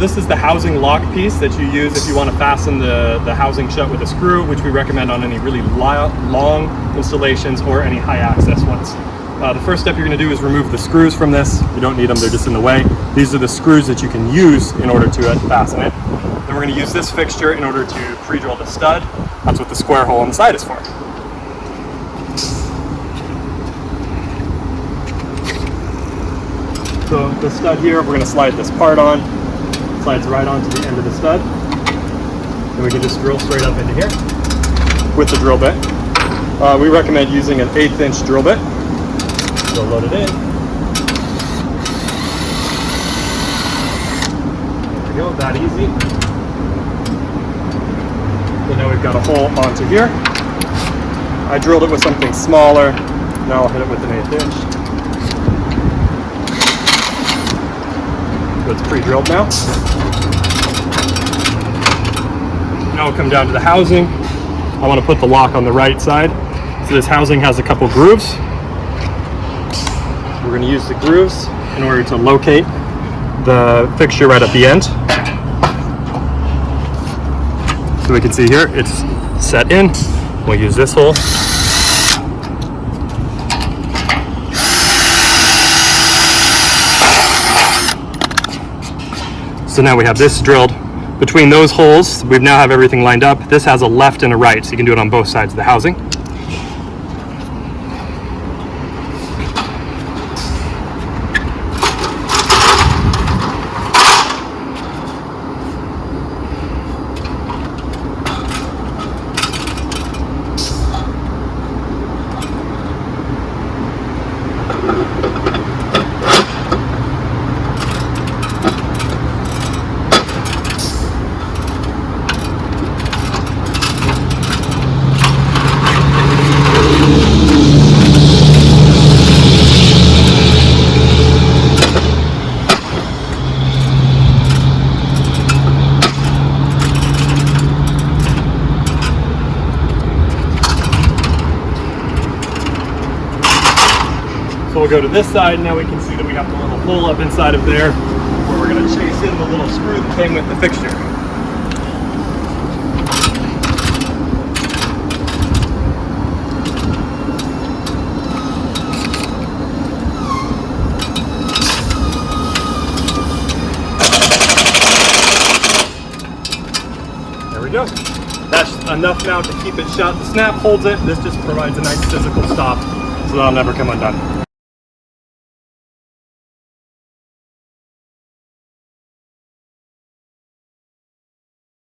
This is the housing lock piece that you use if you want to fasten the housing shut with a screw, which we recommend on any really long installations or any high access ones. The first step you're going to do is remove the screws from this. You don't need them, they're just in the way. These are the screws that you can use in order to fasten it. Then we're going to use this fixture in order to pre-drill the stud. That's what the square hole on the side is for. So the stud here, we're going to slide this part on. Slides right onto the end of the stud. And we can just drill straight up into here with the drill bit. We recommend using an 1/8 inch drill bit. So load it in. There we go, that easy. So now we've got a hole onto here. I drilled it with something smaller. Now I'll hit it with an 1/8 inch. So it's pre-drilled now. Now we'll come down to the housing. I want to put the lock on the right side. So this housing has a couple grooves. We're going to use the grooves in order to locate the fixture right at the end. So we can see here, it's set in. We'll use this hole. So now we have this drilled. Between those holes, we now have everything lined up. This has a left and a right, so you can do it on both sides of the housing. So we'll go to this side. Now we can see that we have the little hole up inside of there where we're going to chase in the little screw that came with the fixture. There we go. That's enough now to keep it shut. The snap holds it. This just provides a nice physical stop so that'll never come undone.